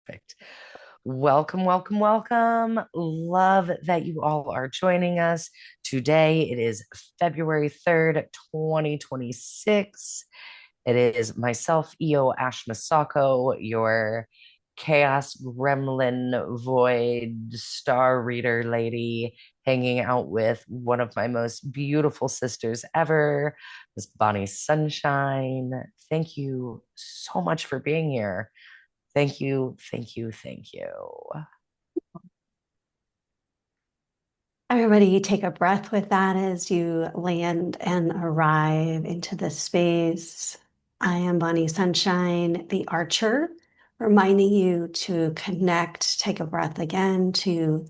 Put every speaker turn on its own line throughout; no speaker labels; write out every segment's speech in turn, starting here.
Perfect. Welcome, welcome, welcome. Love that you all are joining us. Today it is February 3rd, 2026. It is myself, Misako, your chaos gremlin void star reader lady, hanging out with one of my most beautiful sisters ever, Miss Bonnie Sunshine. Thank you so much for being here. Thank you, thank you, thank you.
Everybody take a breath with that as you land and arrive into this space. I am Bonnie Sunshine, the Archer, reminding you to connect, take a breath again, to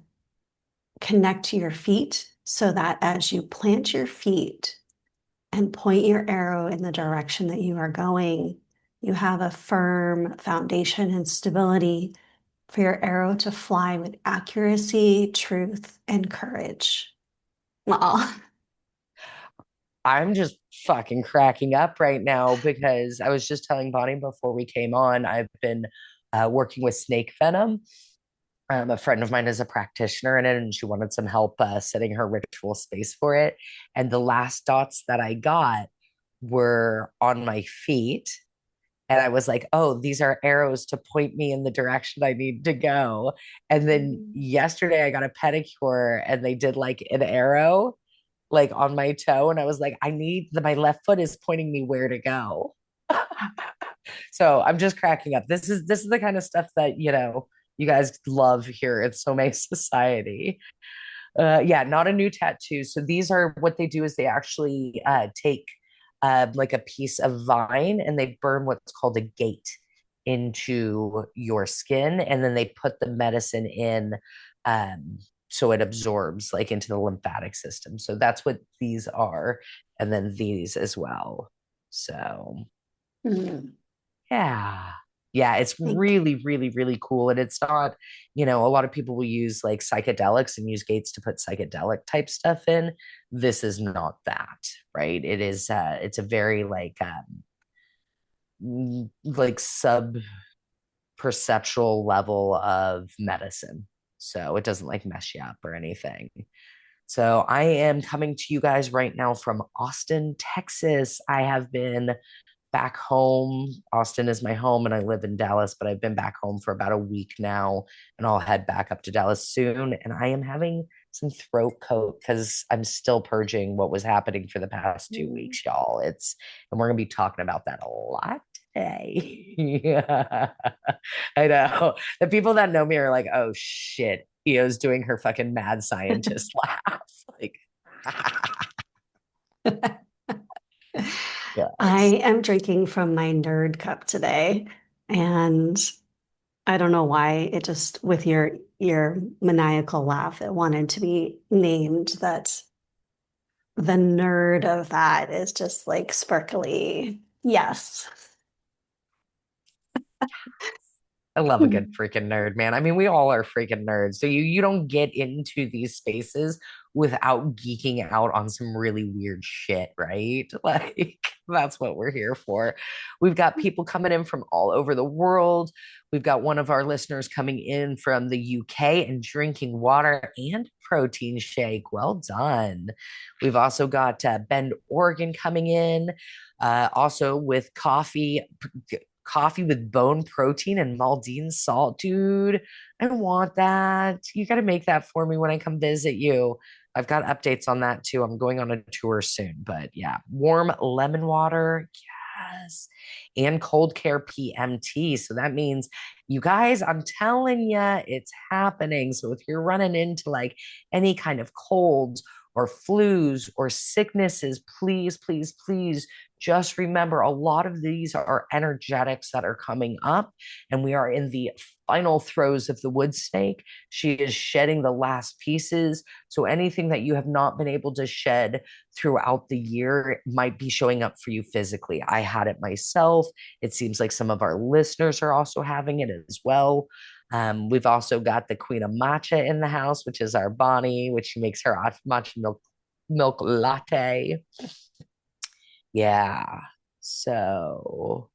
connect to your feet so that as you plant your feet and point your arrow in the direction that you are going, you have a firm foundation and stability for your arrow to fly with accuracy, truth, and courage. Aw.
I'm just fucking cracking up right now because I was just telling Bonnie before we came on, I've been working with snake venom. A friend of mine is a practitioner in it, and she wanted some help setting her ritual space for it. And the last dots that I got were on my feet. And I was like, oh, these are arrows to point me in the direction I need to go. And then yesterday I got a pedicure and they did like an arrow like on my toe. And I was like, my left foot is pointing me where to go. So I'm just cracking up. This is the kind of stuff that, you guys love here at Somae Society. Yeah, not a new tattoo. So these are what they do is they actually take like a piece of vine and they burn what's called a gate into your skin, and then they put the medicine in so it absorbs like into the lymphatic system. So that's what these are, and then these as well. So
Mm,
yeah. Yeah, it's
thank
really, really, really cool. And it's not, a lot of people will use like psychedelics and use gates to put psychedelic type stuff in. This is not that, right? It's a very like sub perceptual level of medicine. So it doesn't like mess you up or anything. So I am coming to you guys right now from Austin, Texas. I have been back home. Austin is my home, and I live in Dallas, but I've been back home for about a week now, and I'll head back up to Dallas soon. And I am having some throat coat because I'm still purging what was happening for the past two
you.
weeks, y'all. And we're gonna be talking about that a lot today. Yeah, I know. The people that know me are like, oh shit, Io's doing her fucking mad scientist laugh. Like,
I
yes.
am drinking from my nerd cup today, and I don't know why it just with your maniacal laugh, it wanted to be named that the nerd of that is just like sparkly. Yes.
I love a good freaking nerd, man. I mean, we all are freaking nerds. So you don't get into these spaces without geeking out on some really weird shit, right? Like that's what we're here for. We've got people coming in from all over the world. We've got one of our listeners coming in from the UK and drinking water and protein shake. Well done. We've also got Bend, Oregon coming in, also with coffee with bone protein and Maldive salt. Dude, I want that. You got to make that for me when I come visit you. I've got updates on that too. I'm going on a tour soon, but yeah, warm lemon water. Yes. And cold care PMT. So that means you guys, I'm telling you, it's happening. So if you're running into like any kind of colds or flus or sicknesses, please, please, please just remember a lot of these are energetics that are coming up, and we are in the final throes of the wood snake. She is shedding the last pieces. So anything that you have not been able to shed throughout the year might be showing up for you physically. I had it myself. It seems like some of our listeners are also having it as well. We've also got the Queen of Matcha in the house, which is our Bonnie, which she makes her matcha milk latte. Yeah. So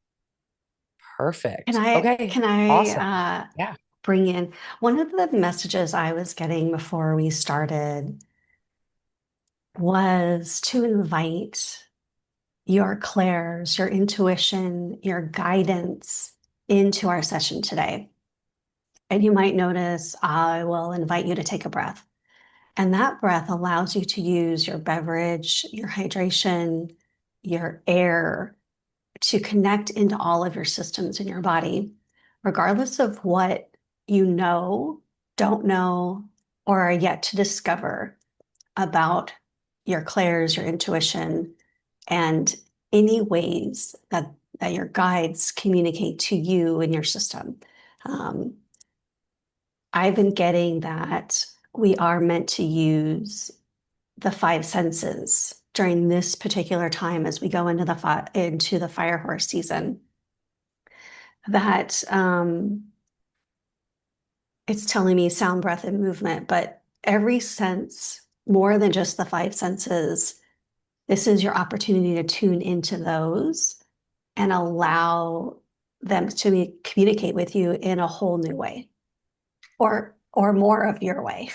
Can
Perfect.
I
Okay.
can I
Awesome. Yeah.
bring in one of the messages I was getting before we started was to invite your clairs, your intuition, your guidance into our session today. And you might notice I will invite you to take a breath. And that breath allows you to use your beverage, your hydration, your air to connect into all of your systems in your body, regardless of what you know, don't know, or are yet to discover about your clairs, your intuition, and any ways that your guides communicate to you and your system. Um, I've been getting that we are meant to use the five senses during this particular time as we go into the fire horse season. That it's telling me sound, breath, and movement, but every sense, more than just the five senses, this is your opportunity to tune into those and allow them to communicate with you in a whole new way or more of your way.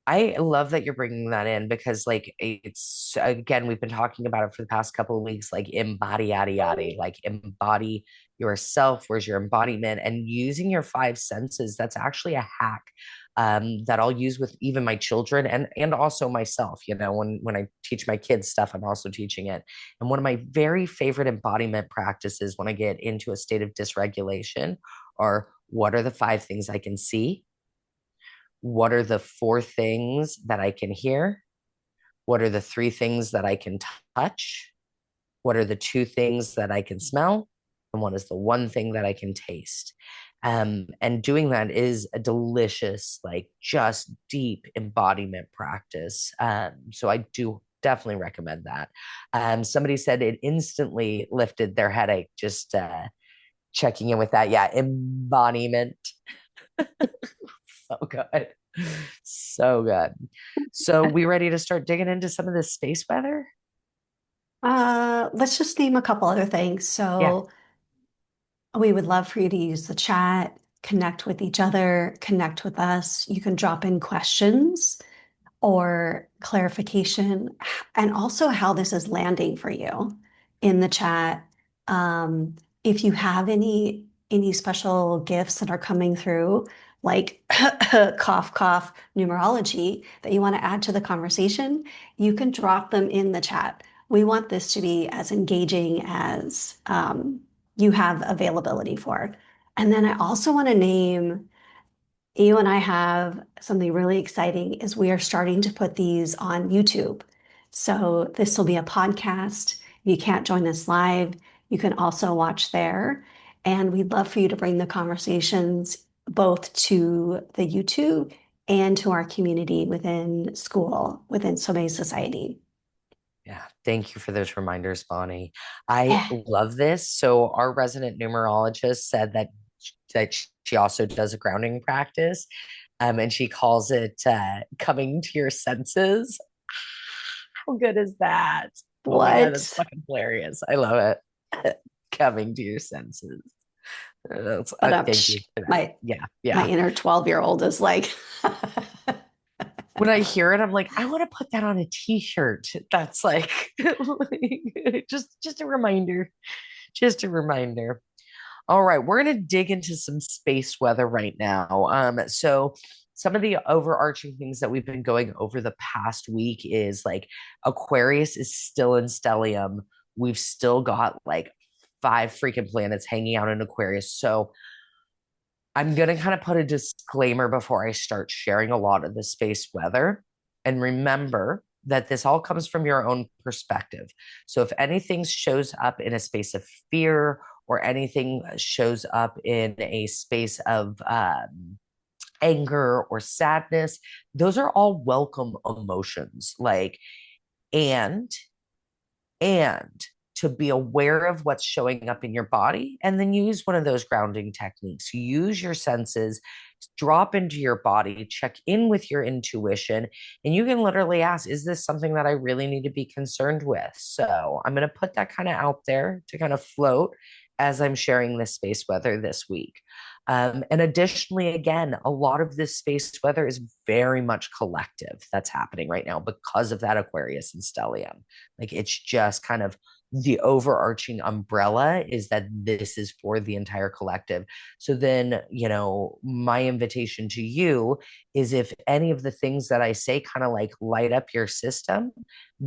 I love that you're bringing that in because, like, it's again, we've been talking about it for the past couple of weeks, like, embody, yada, yada, like, embody yourself. Where's your embodiment? And using your five senses, that's actually a hack that I'll use with even my children and also myself. You know, when I teach my kids stuff, I'm also teaching it. And one of my very favorite embodiment practices when I get into a state of dysregulation are what are the five things I can see? What are the four things that I can hear? What are the three things that I can touch? What are the two things that I can smell? And what is the one thing that I can taste? And doing that is a delicious, like, just deep embodiment practice. So I do definitely recommend that. Somebody said it instantly lifted their headache, just checking in with that. Yeah, embodiment. So good. So good. So we ready to start digging into some of this space weather?
Let's just name a couple other things.
Yeah.
So we would love for you to use the chat, connect with each other, connect with us. You can drop in questions or clarification, and also how this is landing for you in the chat. Um, if you have any special gifts that are coming through, like cough cough numerology that you want to add to the conversation, you can drop them in the chat. We want this to be as engaging as you have availability for. And then I also want to name you and I have something really exciting is we are starting to put these on YouTube. So this will be a podcast. If you can't join us live, you can also watch there. And we'd love for you to bring the conversations both to the YouTube and to our community within school, within Somae Society.
Yeah. Thank you for those reminders, Bonnie. I
Yeah.
love this. So our resident numerologist said that she also does a grounding practice. And she calls it coming to your senses. How good is that? Oh my God, that's
What?
fucking hilarious. I love it. Coming to your senses.
But
Thank you for that.
my
Yeah,
my
yeah.
inner 12-year-old is like,
When I hear it, I'm like, I want to put that on a t-shirt. That's like, just a reminder. Just a reminder. All right, we're gonna dig into some space weather right now. So some of the overarching things that we've been going over the past week is like Aquarius is still in stellium. We've still got like five freaking planets hanging out in Aquarius. So I'm going to kind of put a disclaimer before I start sharing a lot of the space weather. And remember that this all comes from your own perspective. So if anything shows up in a space of fear or anything shows up in a space of anger or sadness, those are all welcome emotions. Like, and and to be aware of what's showing up in your body and then use one of those grounding techniques. Use your senses, drop into your body, check in with your intuition, and you can literally ask, is this something that I really need to be concerned with? So I'm going to put that kind of out there to kind of float as I'm sharing this space weather this week. And additionally, again, a lot of this space weather is very much collective that's happening right now because of that Aquarius and stellium. Like it's just kind of the overarching umbrella is that this is for the entire collective. So then, my invitation to you is if any of the things that I say kind of like light up your system,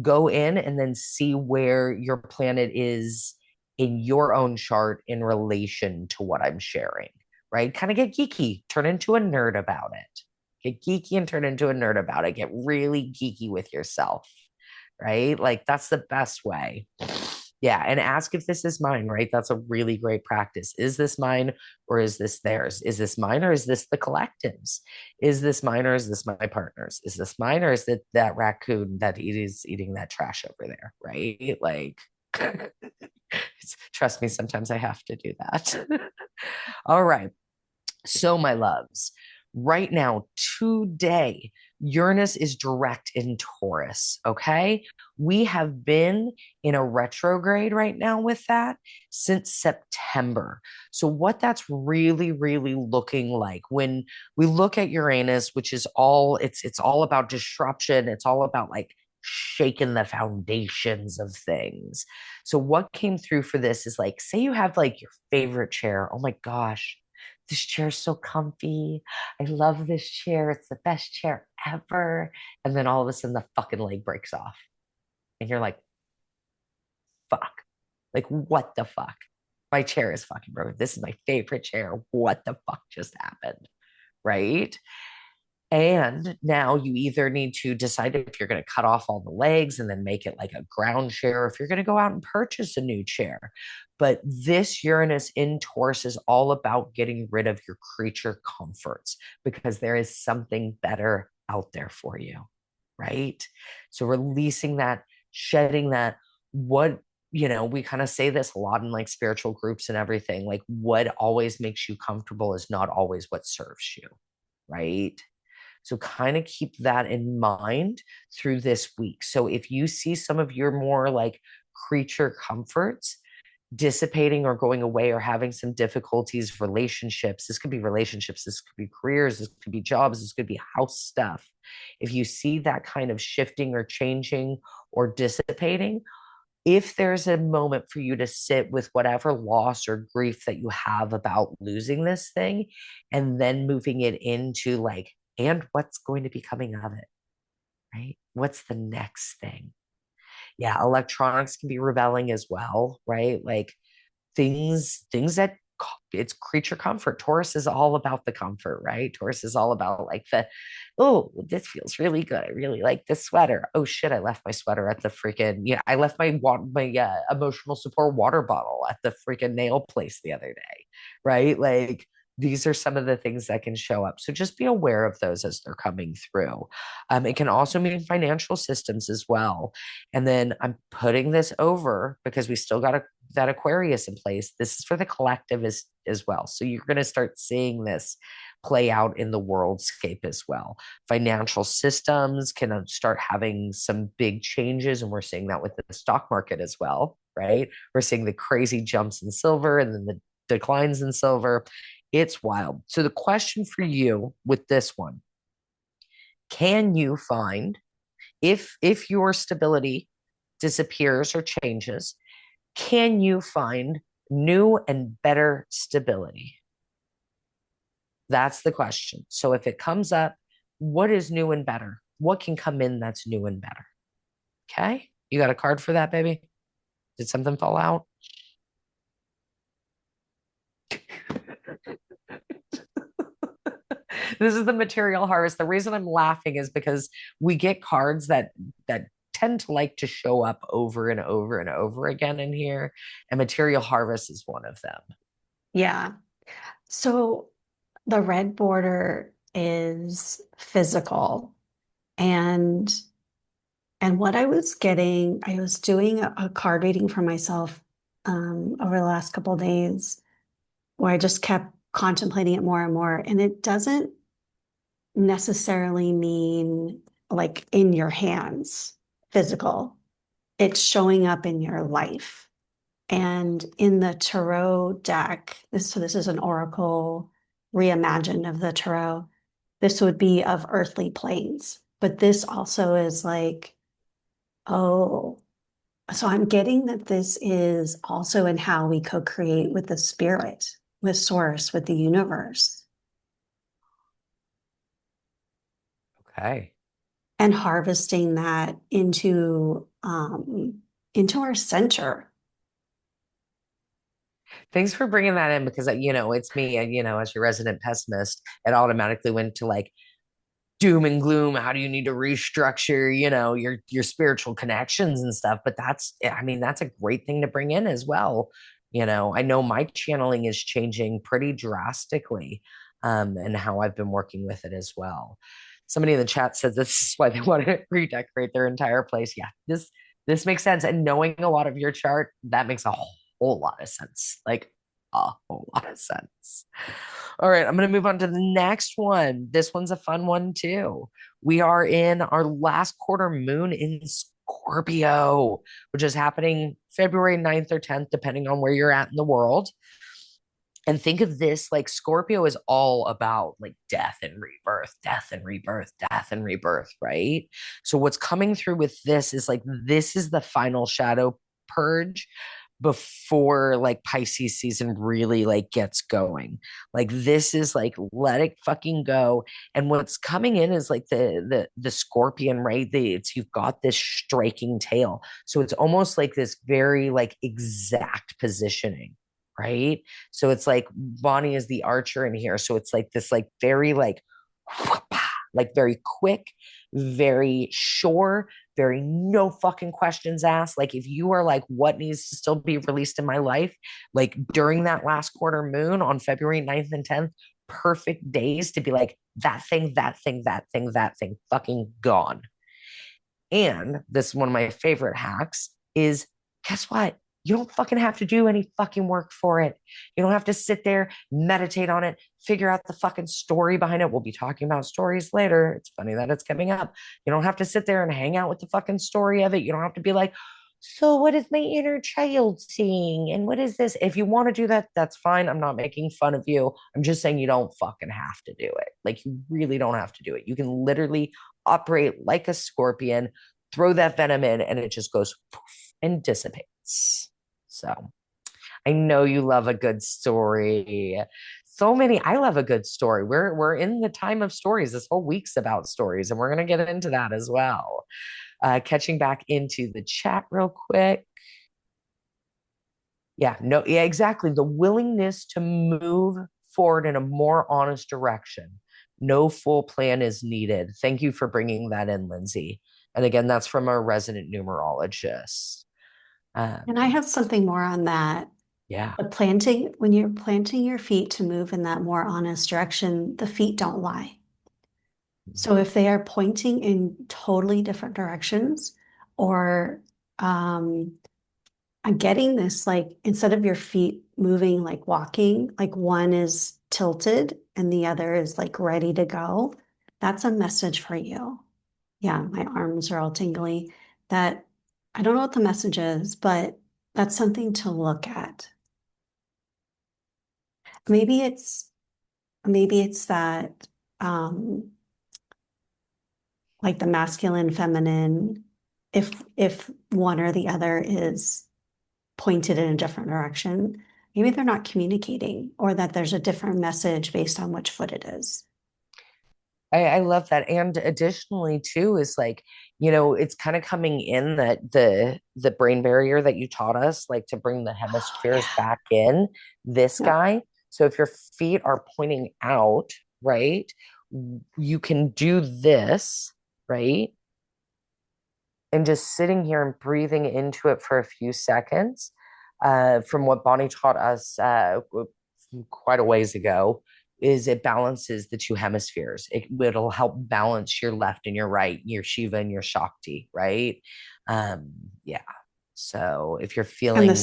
go in and then see where your planet is in your own chart in relation to what I'm sharing, right? Kind of get geeky, turn into a nerd about it. Get geeky and turn into a nerd about it. Get really geeky with yourself, right? Like that's the best way. Yeah, and ask if this is mine, right? That's a really great practice. Is this mine or is this theirs? Is this mine or is this the collectives? Is this mine or is this my partner's? Is this mine or is it that raccoon that is eating that trash over there, right? Like, trust me, sometimes I have to do that. All right. So, my loves, right now, today, Uranus is direct in Taurus. Okay. We have been in a retrograde right now with that since September. So, what that's really, really looking like when we look at Uranus, which is it's all about disruption, it's all about like shaking the foundations of things. So, what came through for this is like, say you have like your favorite chair. Oh my gosh, this chair is so comfy. I love this chair. It's the best chair ever. And then all of a sudden the fucking leg breaks off. And you're like, fuck. Like, what the fuck? My chair is fucking broken. This is my favorite chair. What the fuck just happened? Right? And now you either need to decide if you're going to cut off all the legs and then make it like a ground chair, or if you're going to go out and purchase a new chair. But this Uranus in Taurus is all about getting rid of your creature comforts because there is something better out there for you, right? So releasing that, shedding that, we kind of say this a lot in like spiritual groups and everything, like what always makes you comfortable is not always what serves you, right? So kind of keep that in mind through this week. So if you see some of your more like creature comforts dissipating or going away or having some difficulties, relationships, this could be relationships, this could be careers, this could be jobs, this could be house stuff. If you see that kind of shifting or changing or dissipating, if there's a moment for you to sit with whatever loss or grief that you have about losing this thing and then moving it into like, and what's going to be coming of it, right? What's the next thing? Yeah, electronics can be rebelling as well, right? Like things that it's creature comfort. Taurus is all about the comfort, right? Taurus is all about like oh, this feels really good. I really like this sweater. Oh shit, I left my sweater at the freaking, yeah, I left my emotional support water bottle at the freaking nail place the other day, right? Like these are some of the things that can show up. So just be aware of those as they're coming through. It can also mean financial systems as well. And then I'm putting this over because we still got that Aquarius in place. This is for the collective as well. So you're going to start seeing this play out in the worldscape as well. Financial systems can start having some big changes, and we're seeing that with the stock market as well, right? We're seeing the crazy jumps in silver and then the declines in silver. It's wild. So the question for you with this one, can you find if your stability disappears or changes, can you find new and better stability? That's the question. So if it comes up, what is new and better? What can come in that's new and better? Okay. You got a card for that, baby? Did something fall out? This is the material harvest. The reason I'm laughing is because we get cards that tend to like to show up over and over and over again in here, and material harvest is one of them.
Yeah. So the red border is physical. And what I was getting, I was doing a card reading for myself over the last couple of days where I just kept contemplating it more and more. And it doesn't necessarily mean like in your hands, physical. It's showing up in your life. And in the tarot deck, this is an oracle reimagined of the tarot. This would be of earthly planes, but this also is like, oh, so I'm getting that this is also in how we co-create with the spirit, with source, with the universe,
Okay.
and harvesting that into our center.
Thanks for bringing that in because, it's me, as your resident pessimist, it automatically went to like doom and gloom. How do you need to restructure, your spiritual connections and stuff? But that's a great thing to bring in as well. I know my channeling is changing pretty drastically, and how I've been working with it as well. Somebody in the chat said this is why they want to redecorate their entire place. Yeah, this makes sense. And knowing a lot of your chart, that makes a whole lot of sense. Like a whole lot of sense. All right, I'm going to move on to the next one. This one's a fun one too. We are in our last quarter moon in Scorpio, which is happening February 9th or 10th, depending on where you're at in the world. And think of this like Scorpio is all about like death and rebirth, death and rebirth, death and rebirth, right? So what's coming through with this is like this is the final shadow purge before like Pisces season really like gets going. Like this is like let it fucking go. And what's coming in is like the scorpion, right? It's you've got this striking tail. So it's almost like this very like exact positioning, right? So it's like Bonnie is the archer in here. So it's like this like very like very quick, very sure, very no fucking questions asked. Like if you are like, what needs to still be released in my life, like during that last quarter moon on February 9th and 10th, perfect days to be like, that thing, that thing, that thing, that thing, fucking gone. And this is one of my favorite hacks is guess what? You don't fucking have to do any fucking work for it. You don't have to sit there, meditate on it, figure out the fucking story behind it. We'll be talking about stories later. It's funny that it's coming up. You don't have to sit there and hang out with the fucking story of it. You don't have to be like, so what is my inner child seeing? And what is this? If you want to do that, that's fine. I'm not making fun of you. I'm just saying you don't fucking have to do it. Like you really don't have to do it. You can literally operate like a scorpion, throw that venom in, and it just goes poof and dissipates. So I know you love a good story. So many, I love a good story. We're in the time of stories. This whole week's about stories, and we're gonna get into that as well. Catching back into the chat real quick. Yeah, no, yeah, exactly. The willingness to move forward in a more honest direction. No full plan is needed. Thank you for bringing that in, Lindsay. And again, that's from our resident numerologist.
And I
Um,
have something more on that.
yeah.
The planting, when you're planting your feet to move in that more honest direction, the feet don't lie. So if they are pointing in totally different directions, or um, I'm getting this like instead of your feet moving like walking, like one is tilted and the other is like ready to go, that's a message for you. Yeah, my arms are all tingly. That I don't know what the message is, but that's something to look at. Maybe it's maybe it's that um like the masculine, feminine, if one or the other is pointed in a different direction, maybe they're not communicating or that there's a different message based on which foot it is.
I love that. And additionally, too, is like, it's kind of coming in that the brain barrier that you taught us, like to bring the
Oh
hemispheres
yeah.
back in, this
Yep.
guy. So if your feet are pointing out, right, you can do this, right? And just sitting here and breathing into it for a few seconds, from what Bonnie taught us quite a ways ago, is it balances the two hemispheres. It'll help balance your left and your right, your Shiva and your Shakti, right? Um, yeah. So if you're
And
feeling that,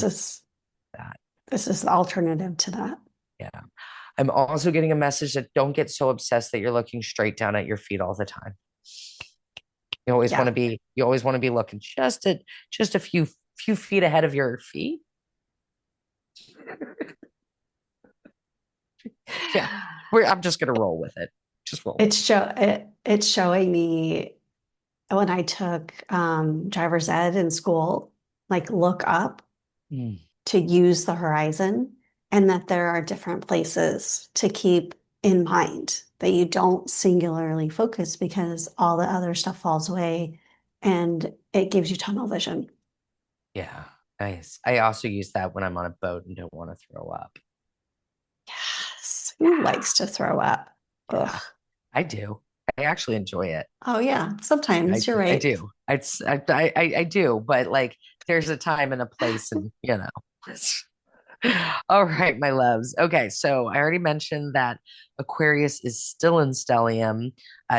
this is the alternative to that.
yeah. I'm also getting a message that don't get so obsessed that you're looking straight down at your feet all the time.
Yeah.
You always want to be looking just a few feet ahead of your feet, Yeah, I'm just gonna roll with it. Just roll with
It's showing me when I took driver's ed in school, like look up
it.
to use the horizon, and that there are different places to keep in mind that you don't singularly focus because all the other stuff falls away and it gives you tunnel vision.
Yeah, nice. I also use that when I'm on a boat and don't want to throw up.
Yes. Who
Yeah,
likes to throw up? Ugh.
yeah, I do. I actually enjoy it.
Oh, yeah.
I
Sometimes you're
I
right.
do. I do, but like there's a time and a place, and you know. All right, my loves. Okay, so I already mentioned that Aquarius is still in stellium,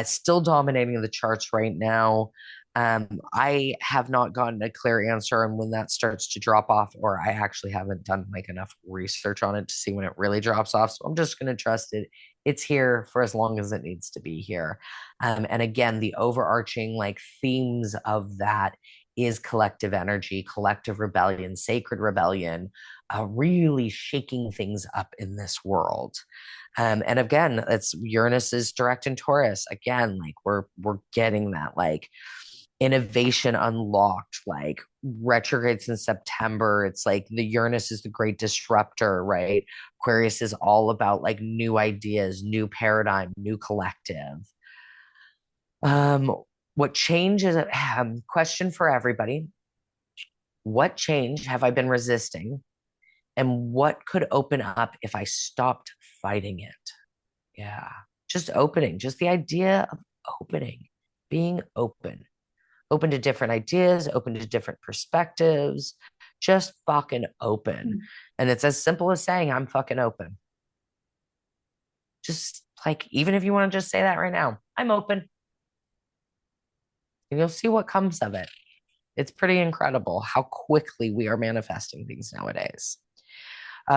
still dominating the charts right now. I have not gotten a clear answer on when that starts to drop off, or I actually haven't done like enough research on it to see when it really drops off. So I'm just going to trust it. It's here for as long as it needs to be here. And again, the overarching like themes of that is collective energy, collective rebellion, sacred rebellion, really shaking things up in this world. And again, it's Uranus is direct in Taurus. Again, like we're getting that like innovation unlocked, like retrogrades in September. It's like the Uranus is the great disruptor, right? Aquarius is all about like new ideas, new paradigm, new collective. Um, what changes? Question for everybody: what change have I been resisting, and what could open up if I stopped fighting it? Yeah, just opening, just the idea of opening, being open to different ideas, open to different perspectives, just fucking open. And it's as simple as saying, I'm fucking open. Just like, even if you want to just say that right now, I'm open, and you'll see what comes of it. It's pretty incredible how quickly we are manifesting things nowadays.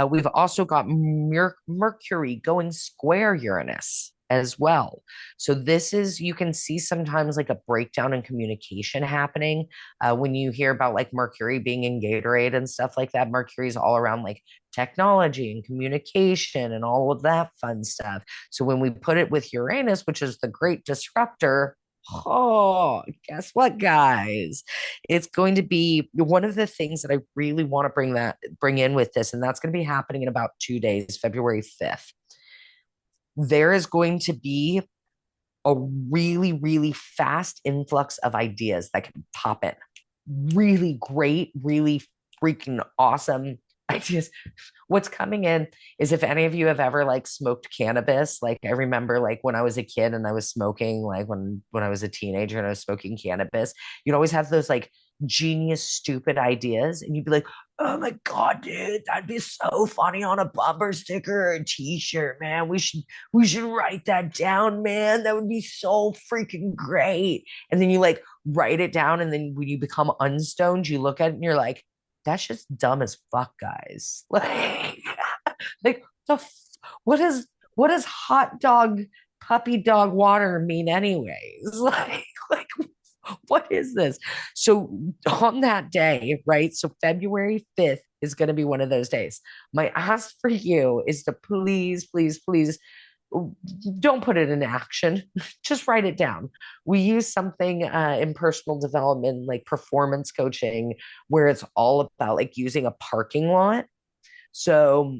We've also got Mercury going square Uranus as well. So this is, you can see sometimes like a breakdown in communication happening when you hear about like Mercury being in Gatorade and stuff like that. Mercury's all around like technology and communication and all of that fun stuff. So when we put it with Uranus, which is the great disruptor, oh, guess what, guys? It's going to be one of the things that I really want to bring in with this, and that's going to be happening in about 2 days, February 5th. There is going to be a really, really fast influx of ideas that can pop in. Really great, really freaking awesome ideas. What's coming in is, if any of you have ever like smoked cannabis, like I remember like when I was a kid and I was smoking, like when I was a teenager and I was smoking cannabis, you'd always have those like genius stupid ideas, and you'd be like, oh my god, dude, that'd be so funny on a bumper sticker or a t-shirt, man. We should write that down, man. That would be so freaking great. And then you like write it down, and then when you become unstoned, you look at it and you're like, that's just dumb as fuck, guys. Like the what does hot dog puppy dog water mean anyways? Like what is this? So on that day, right? So February 5th is going to be one of those days. My ask for you is to please, please, please don't put it in action. Just write it down. We use something in personal development, like performance coaching, where it's all about like using a parking lot. So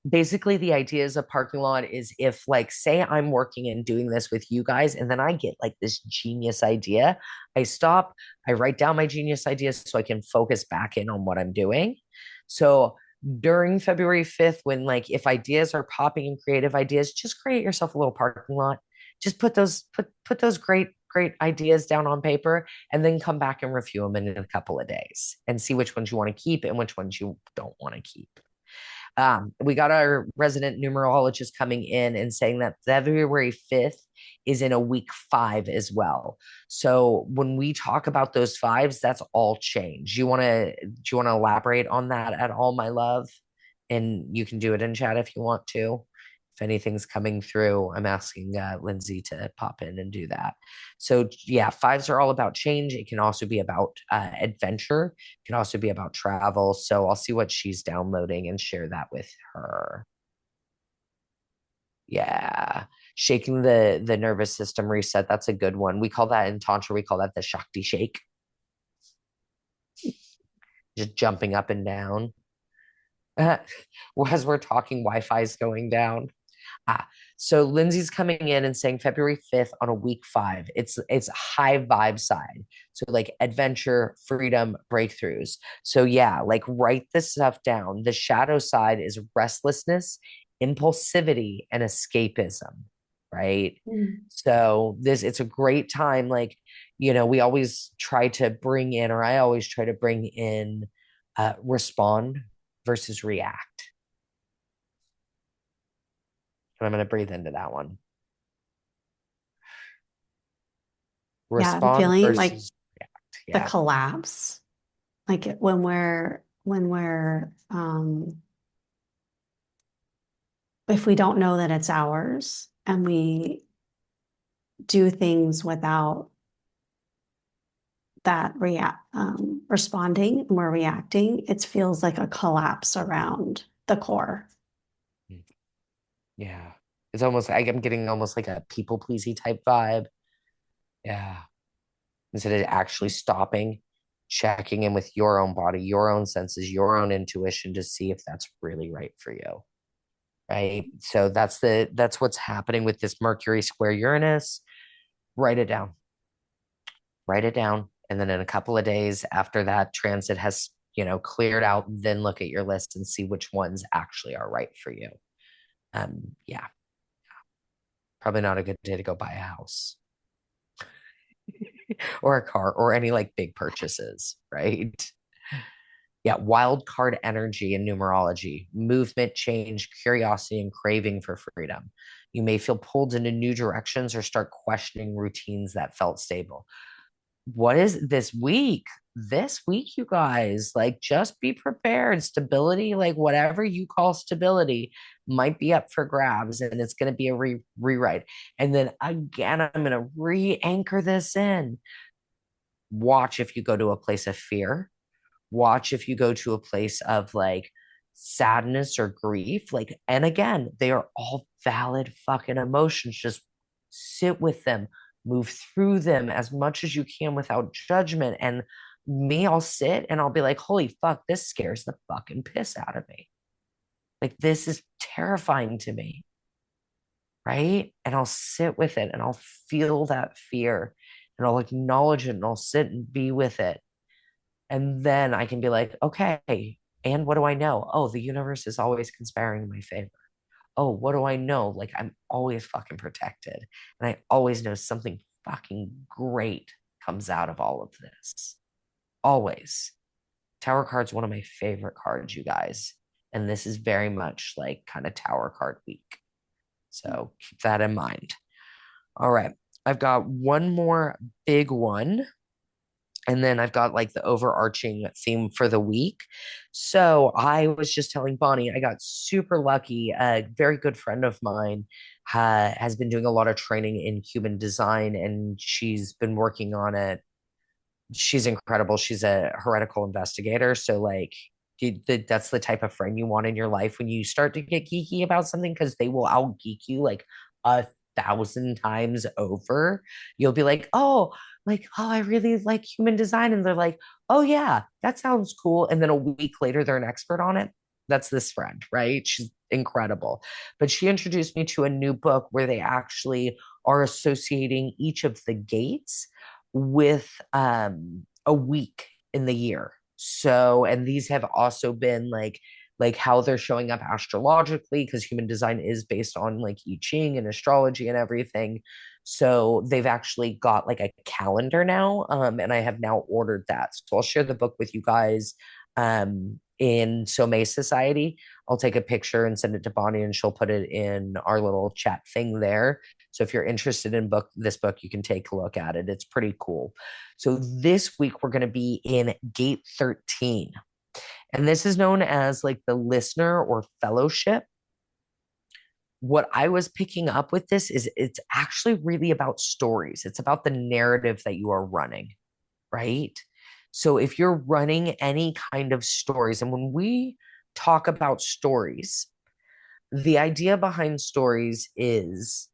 basically the idea is a parking lot is, if like say I'm working and doing this with you guys and then I get like this genius idea, I stop, I write down my genius ideas so I can focus back in on what I'm doing. So during February 5th, when like if ideas are popping and creative ideas, just create yourself a little parking lot. Just put those great ideas down on paper, and then come back and review them in a couple of days and see which ones you want to keep and which ones you don't want to keep. We got our resident numerologist coming in and saying that February 5th is in a week 5 as well. So when we talk about those fives, that's all change. Do you want to elaborate on that at all, my love? And you can do it in chat if you want to. If anything's coming through, I'm asking Lindsay to pop in and do that. So, yeah, fives are all about change. It can also be about adventure, it can also be about travel. So, I'll see what she's downloading and share that with her. Yeah. Shaking the nervous system reset. That's a good one. We call that in Tantra, we call that the Shakti shake. Just jumping up and down. As we're talking, Wi-Fi is going down. Ah, so Lindsay's coming in and saying February 5th on a week 5. It's high vibe side. So like adventure, freedom, breakthroughs. So yeah, like write this stuff down. The shadow side is restlessness, impulsivity, and escapism, right?
Mm.
So this it's a great time. Like, we always try to bring in, or I always try to bring in respond versus react. And I'm going to breathe into that one.
Yeah, I'm
Respond
feeling like
versus react.
the
Yeah.
collapse, like when we're if we don't know that it's ours and we do things without that react responding and we're reacting, it feels like a collapse around the core.
Yeah. It's almost like I'm getting almost like a people pleasy type vibe. Yeah. Instead of actually stopping, checking in with your own body, your own senses, your own intuition to see if that's really right for you. Right. So that's what's happening with this Mercury square Uranus. Write it down. Write it down. And then in a couple of days after that transit has, cleared out, then look at your list and see which ones actually are right for you. Yeah, probably not a good day to go buy a house or a car or any like big purchases, right? Yeah, wild card energy in numerology, movement, change, curiosity, and craving for freedom. You may feel pulled into new directions or start questioning routines that felt stable. What is this week? This week, you guys, like just be prepared. Stability, like whatever you call stability, might be up for grabs and it's going to be a rewrite. And then again, I'm going to re anchor this in. Watch if you go to a place of fear, watch if you go to a place of like sadness or grief. Like, and again, they are all valid fucking emotions. Just sit with them, move through them as much as you can without judgment. And me, I'll sit and I'll be like, holy fuck, this scares the fucking piss out of me. Like, this is terrifying to me. Right. And I'll sit with it and I'll feel that fear and I'll acknowledge it and I'll sit and be with it. And then I can be like, okay, and what do I know? Oh, the universe is always conspiring in my favor. Oh, what do I know? Like, I'm always fucking protected. And I always know something fucking great comes out of all of this. Always. Tower card's one of my favorite cards, you guys. And this is very much like kind of tower card week. So keep that in mind. All right. I've got one more big one. And then I've got like the overarching theme for the week. So I was just telling Bonnie, I got super lucky. A very good friend of mine has been doing a lot of training in human design, and she's been working on it. She's incredible. She's a heretical investigator. So, like, that's the type of friend you want in your life when you start to get geeky about something because they will out geek you like 1,000 times over. You'll be like, oh, I really like human design. And they're like, oh, yeah, that sounds cool. And then a week later, they're an expert on it. That's this friend, right? She's incredible. But she introduced me to a new book where they actually are associating each of the gates with a week in the year. So, and these have also been like how they're showing up astrologically because human design is based on like I Ching and astrology and everything. So they've actually got like a calendar now, and I have now ordered that. So I'll share the book with you guys in Somae Society. I'll take a picture and send it to Bonnie, and she'll put it in our little chat thing there. So if you're interested in this book, you can take a look at it. It's pretty cool. So this week we're going to be in Gate 13. And this is known as like the listener or fellowship. what I was picking up with this is it's actually really about stories. It's about the narrative that you are running, right? So if you're running any kind of stories, and when we talk about stories, the idea behind stories is,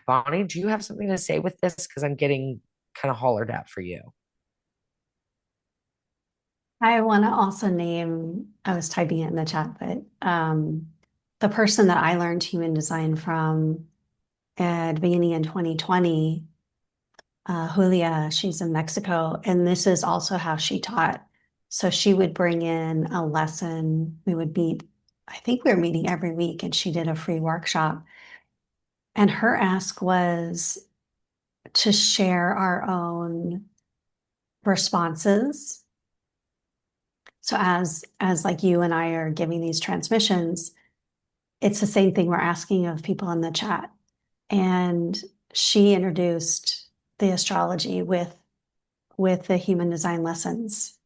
Bonnie, do you have something to say with this? Because I'm getting kind of hollered at for you.
I want to also name, I was typing it in the chat, but the person that I learned human design from at the beginning in 2020, Julia, she's in Mexico, and this is also how she taught. So she would bring in a lesson. We would meet, I think we were meeting every week, and she did a free workshop. And her ask was to share our own responses. So as like you and I are giving these transmissions, it's the same thing we're asking of people in the chat. And she introduced the astrology with the human design lessons.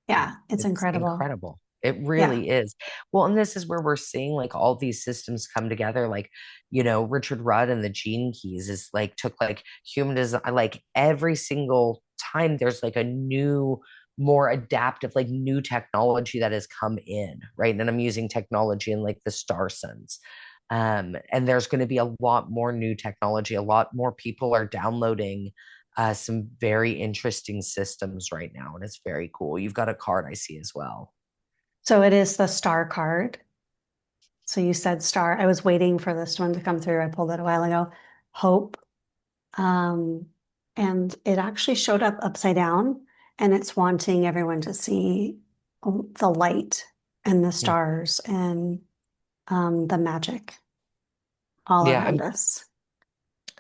Yeah, it's
It's
incredible.
incredible. It
Yeah.
really is. Well, and this is where we're seeing like all these systems come together. Like, Richard Rudd and the Gene Keys is like took like human design, like every single time there's like a new, more adaptive, like new technology that has come in, right? And I'm using technology in like the star sense. And there's going to be a lot more new technology. A lot more people are downloading some very interesting systems right now, and it's very cool. You've got a card I see as well.
So it is the star card. So you said star. I was waiting for this one to come through. I pulled it a while ago. Hope. Um, and it actually showed up upside down, and it's wanting everyone to see the light and the
Mm.
stars and the magic all
Yeah,
around us.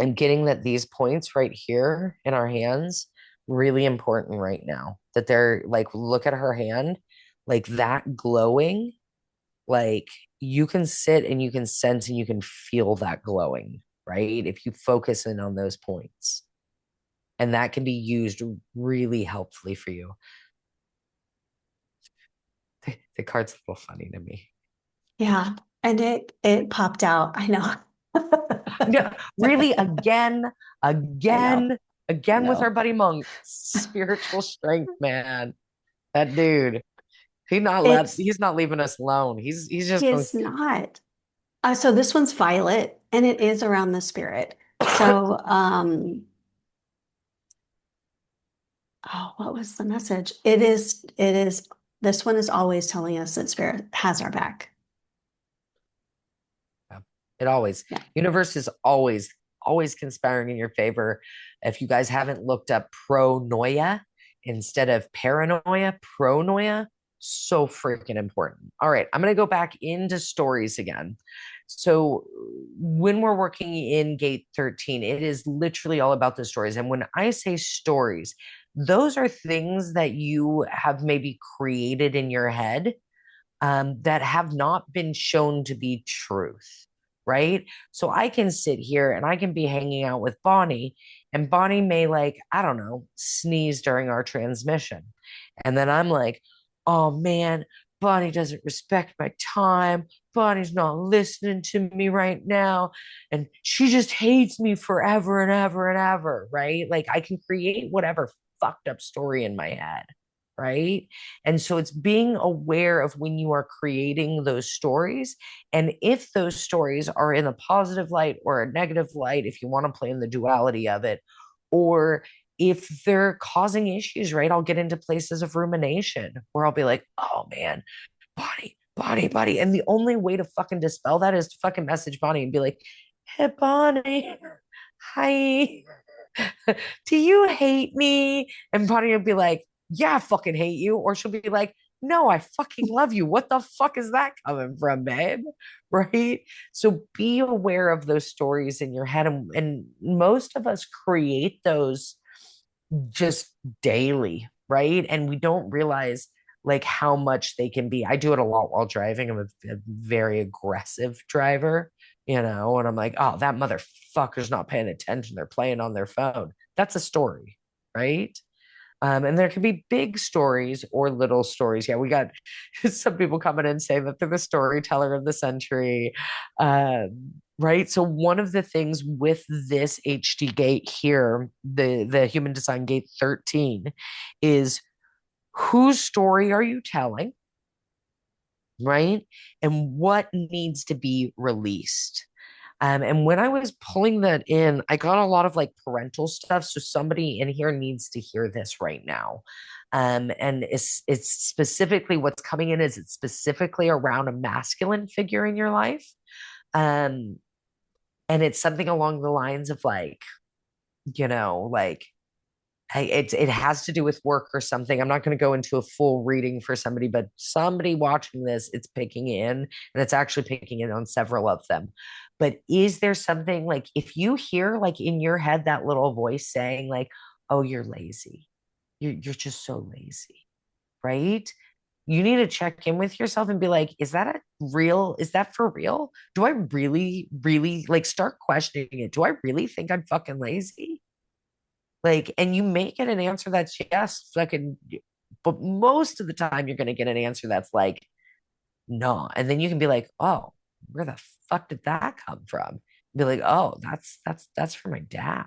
I'm getting that these points right here in our hands really important right now. That they're like, look at her hand, like that glowing, like you can sit and you can sense and you can feel that glowing, right? If you focus in on those points. And that can be used really helpfully for you. The card's a little funny to me.
Yeah, and it popped out. I know.
No, really,
I know.
again,
I
again with our
know.
buddy Monk. Spiritual strength, man. That dude.
It's
He's not leaving us alone. He's just going.
it's not. So this one's violet, and it is around the spirit. So, oh, what was the message? This one is always telling us that spirit has our back.
It always,
Yeah.
universe is always conspiring in your favor. If you guys haven't looked up pronoia instead of paranoia, pronoia, so freaking important. All right, I'm gonna go back into stories again. So when we're working in gate 13, it is literally all about the stories. And when I say stories, those are things that you have maybe created in your head that have not been shown to be truth, right? So I can sit here and I can be hanging out with Bonnie, and Bonnie may, like, I don't know, sneeze during our transmission. And then I'm like, oh man, Bonnie doesn't respect my time. Bonnie's not listening to me right now. And she just hates me forever and ever and ever, right? Like I can create whatever fucked up story in my head, right? And so it's being aware of when you are creating those stories. And if those stories are in a positive light or a negative light, if you want to play in the duality of it, or if they're causing issues, right? I'll get into places of rumination where I'll be like, oh man, Bonnie. And the only way to fucking dispel that is to fucking message Bonnie and be like, hey, Bonnie, hi. Do you hate me? And Bonnie would be like, yeah, I fucking hate you. Or she'll be like, no, I fucking love you. What the fuck is that coming from, babe? Right? So be aware of those stories in your head. And most of us create those just daily, right? And we don't realize like how much they can be. I do it a lot while driving. I'm a very aggressive driver, and I'm like, oh, that motherfucker's not paying attention. They're playing on their phone. That's a story, right? And there can be big stories or little stories. Yeah, we got some people coming in saying that they're the storyteller of the century. Right. So one of the things with this HD gate here, the human design gate 13, is whose story are you telling? Right. And what needs to be released? And when I was pulling that in, I got a lot of like parental stuff. So somebody in here needs to hear this right now. And it's specifically what's coming in is it's specifically around a masculine figure in your life. Um, and it's something along the lines of like, like it has to do with work or something. I'm not going to go into a full reading for somebody, but somebody watching this, it's picking in, and it's actually picking in on several of them. But is there something like if you hear like in your head that little voice saying like, "Oh, you're lazy. You're just so lazy," right? You need to check in with yourself and be like, is that a real? Is that for real? Do I really, really like start questioning it? Do I really think I'm fucking lazy? Like, and you may get an answer that's yes, fucking, but most of the time you're going to get an answer that's like, no. And then you can be like, oh, where the fuck did that come from? Be like, oh, that's for my dad.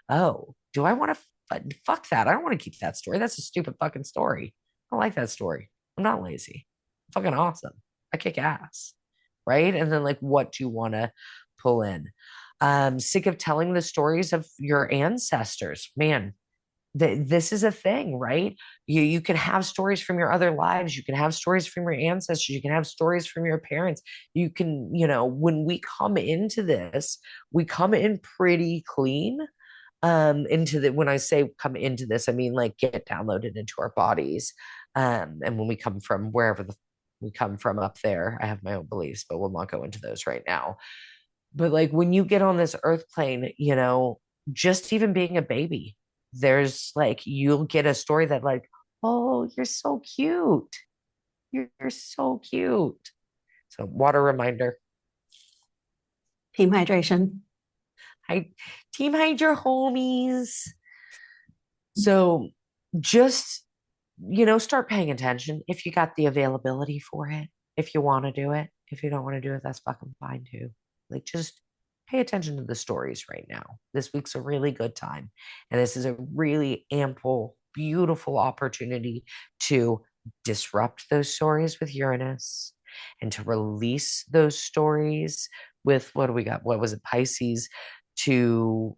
Oh, do I want to fuck that? I don't want to keep that story. That's a stupid fucking story. I don't like that story. I'm not lazy. I'm fucking awesome. I kick ass. Right. And then like, what do you want to pull in? Sick of telling the stories of your ancestors. Man, this is a thing, right? You can have stories from your other lives. You can have stories from your ancestors. You can have stories from your parents. You can, when we come into this, we come in pretty clean. Into the when I say come into this, I mean like get downloaded into our bodies. And when we come from wherever we come from up there, I have my own beliefs, but we'll not go into those right now. But like when you get on this earth plane, just even being a baby, there's like you'll get a story that like, oh, you're so cute. You're so cute. So water reminder.
Team hydration.
Hi, team hide your homies. So just, start paying attention if you got the availability for it. If you want to do it. If you don't want to do it, that's fucking fine too. Like just pay attention to the stories right now. This week's a really good time. And this is a really ample, beautiful opportunity to disrupt those stories with Uranus and to release those stories with what do we got? What was it? Pisces to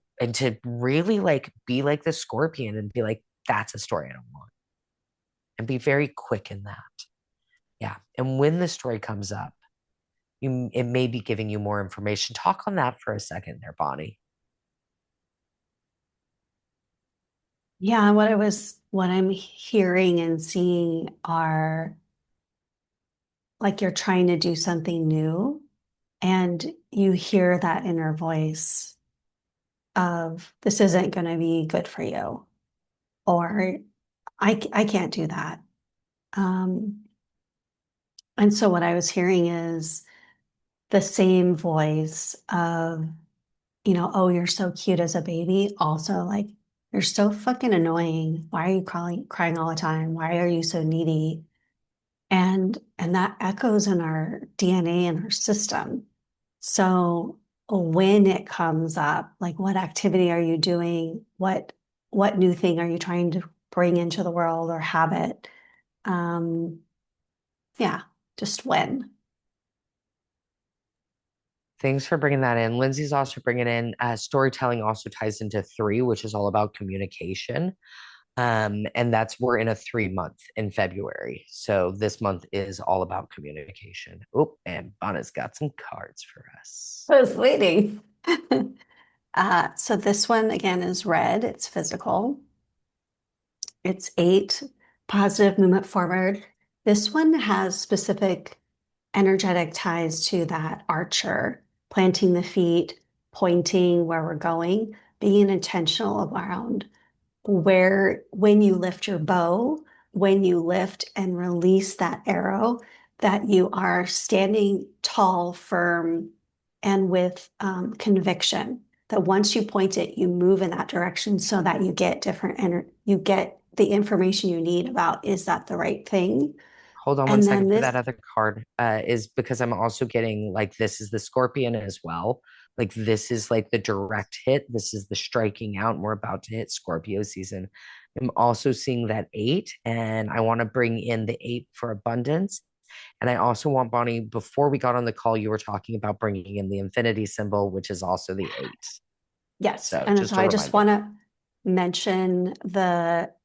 really like be like the scorpion and be like, that's a story I don't want. And be very quick in that. Yeah. And when the story comes up, it may be giving you more information. Talk on that for a second there, Bonnie.
Yeah, what I'm hearing and seeing are like you're trying to do something new and you hear that inner voice of this isn't going to be good for you or I can't do that. Um, and so what I was hearing is the same voice of, oh, you're so cute as a baby. Also, like, you're so fucking annoying. Why are you crying all the time? Why are you so needy? And that echoes in our DNA and our system. So when it comes up, like what activity are you doing? What new thing are you trying to bring into the world or habit? Um, yeah, just when.
Thanks for bringing that in. Lindsay's also bringing in storytelling also ties into three, which is all about communication. And we're in a 3 month in February. So this month is all about communication. Oh, and Bonna's got some cards for us.
I was waiting. So this one again is red. It's physical. It's 8, positive movement forward. This one has specific energetic ties to that archer, planting the feet, pointing where we're going, being intentional around when you lift your bow, when you lift and release that arrow, that you are standing tall, firm, and with conviction. that once you point it, you move in that direction so that you get you get the information you need about is that the right thing?
Hold on one
And then
second for
this,
that other card. Is because I'm also getting like this is the Scorpion as well. Like this is like the direct hit. This is the striking out. And we're about to hit Scorpio season. I'm also seeing that eight, and I want to bring in the eight for abundance. And I also want Bonnie, before we got on the call, you were talking about bringing in the infinity symbol, which is also the eight.
yes.
So
And so
just a
I just
reminder.
want to mention that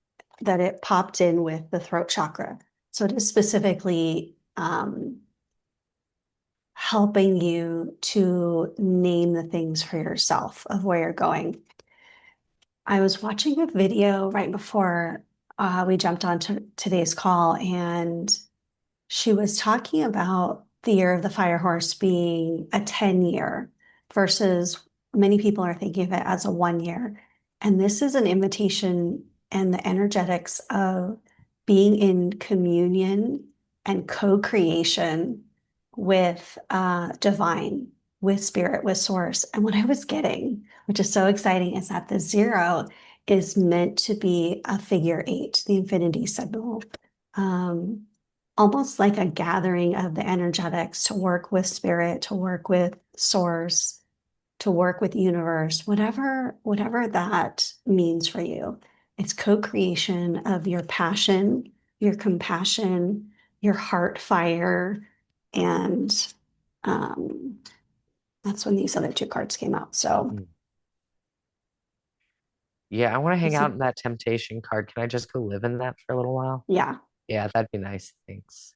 it popped in with the throat chakra. So it is specifically helping you to name the things for yourself of where you're going. I was watching a video right before we jumped on to today's call, and she was talking about the year of the fire horse being a 10 year versus many people are thinking of it as a 1 year. And this is an invitation and the energetics of being in communion and co-creation with divine, with spirit, with source. And what I was getting, which is so exciting, is that the zero is meant to be a figure eight, the infinity symbol. Um, Almost like a gathering of the energetics to work with spirit, to work with source, to work with universe, whatever that means for you. It's co-creation of your passion, your compassion, your heart fire, and um, that's when these other two cards came out. So
Mm. Yeah, I want to hang
this
out
is,
in that temptation card. Can I just go live in that for a little while?
yeah.
Yeah, that'd be nice. Thanks.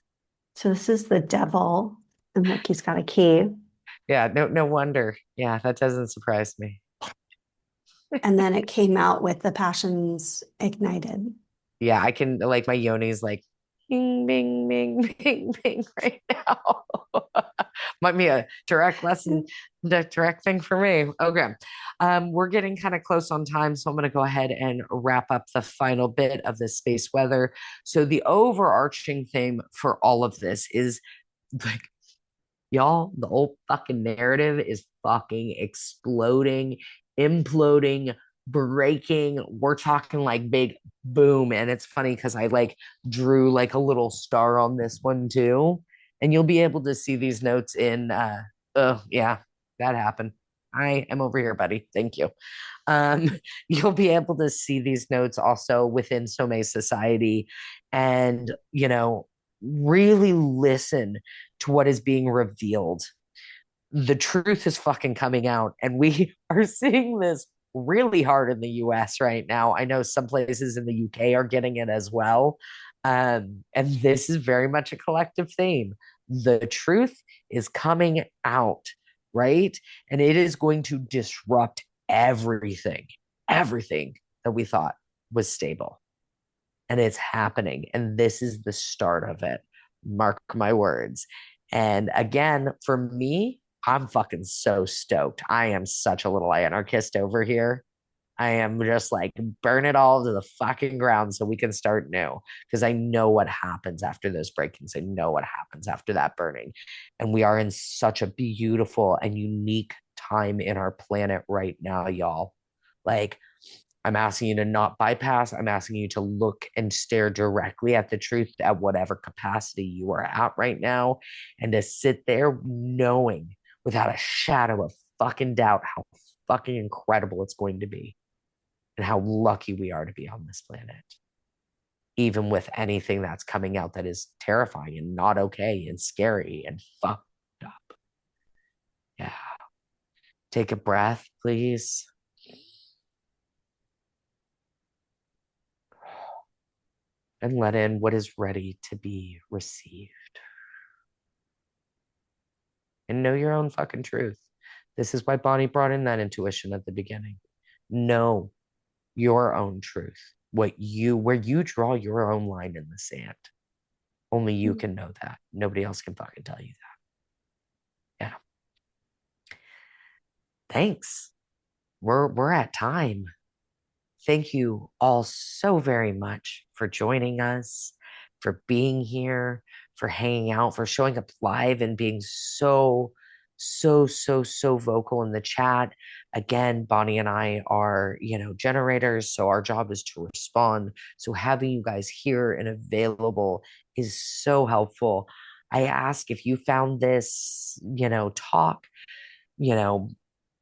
So this is the devil, and look, he's got a key.
Yeah, no wonder. Yeah, that doesn't surprise me.
And then it came out with the passions ignited.
Yeah, I can like my yoni's like bing bing bing bing bing right now. Might be a direct lesson, the direct thing for me. Okay. We're getting kind of close on time, so I'm gonna go ahead and wrap up the final bit of this space weather. So the overarching theme for all of this is like y'all, the whole fucking narrative is fucking exploding, imploding, breaking. We're talking like big boom. And it's funny because I like drew like a little star on this one too. And you'll be able to see these notes in oh yeah, that happened. I am over here, buddy. Thank you. Um, you'll be able to see these notes also within Somae Society and, really listen to what is being revealed. The truth is fucking coming out, and we are seeing this really hard in the US right now. I know some places in the UK are getting it as well. And this is very much a collective theme. The truth is coming out, right? And it is going to disrupt everything that we thought was stable. And it's happening. And this is the start of it. Mark my words. And again, for me, I'm fucking so stoked. I am such a little anarchist over here. I am just like, burn it all to the fucking ground so we can start new. Because I know what happens after those breakings. I know what happens after that burning. And we are in such a beautiful and unique time in our planet right now, y'all. Like, I'm asking you to not bypass. I'm asking you to look and stare directly at the truth at whatever capacity you are at right now, and to sit there knowing without a shadow of fucking doubt how fucking incredible it's going to be and how lucky we are to be on this planet, even with anything that's coming out that is terrifying and not okay and scary and fucked up. Yeah. Take a breath, please. And let in what is ready to be received. And know your own fucking truth. This is why Bonnie brought in that intuition at the beginning. Know your own truth. Where you draw your own line in the sand. Only you can know that. Nobody else can fucking tell you that. Yeah. Thanks. We're at time. Thank you all so very much for joining us, for being here, for hanging out, for showing up live and being so so, so, so vocal in the chat. Again, Bonnie and I are, generators, so our job is to respond. So having you guys here and available is so helpful. I ask if you found this, talk, you know,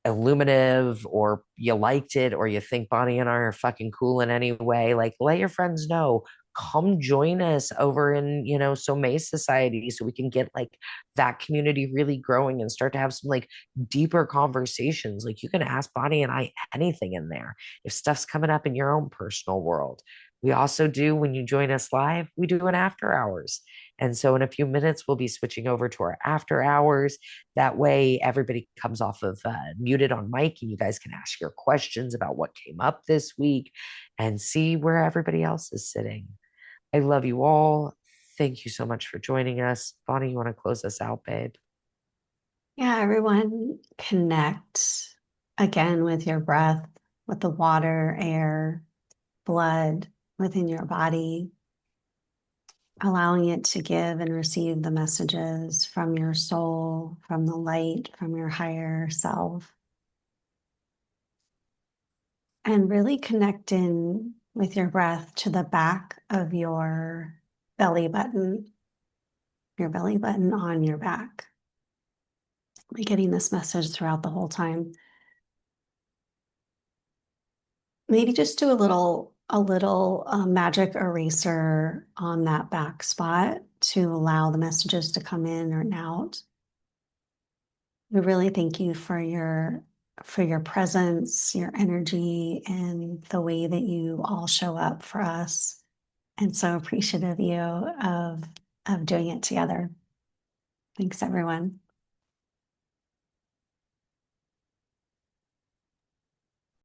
illuminative, or you liked it, or you think Bonnie and I are fucking cool in any way, like let your friends know. Come join us over in, Somae Society so we can get like that community really growing and start to have some like deeper conversations. Like you can ask Bonnie and I anything in there if stuff's coming up in your own personal world. We also do, when you join us live, we do an after hours. And so in a few minutes, we'll be switching over to our after hours. That way, everybody comes off of muted on mic, and you guys can ask your questions about what came up this week and see where everybody else is sitting. I love you all. Thank you so much for joining us. Bonnie, you want to close us out, babe?
Yeah, everyone connect again with your breath, with the water, air, blood within your body, allowing it to give and receive the messages from your soul, from the light, from your higher self. And really connect in with your breath to the back of your belly button on your back. We're getting this message throughout the whole time. Maybe just do a little magic eraser on that back spot to allow the messages to come in or out. We really thank you for your presence, your energy, and the way that you all show up for us. And so appreciative of you of doing it together. Thanks, everyone.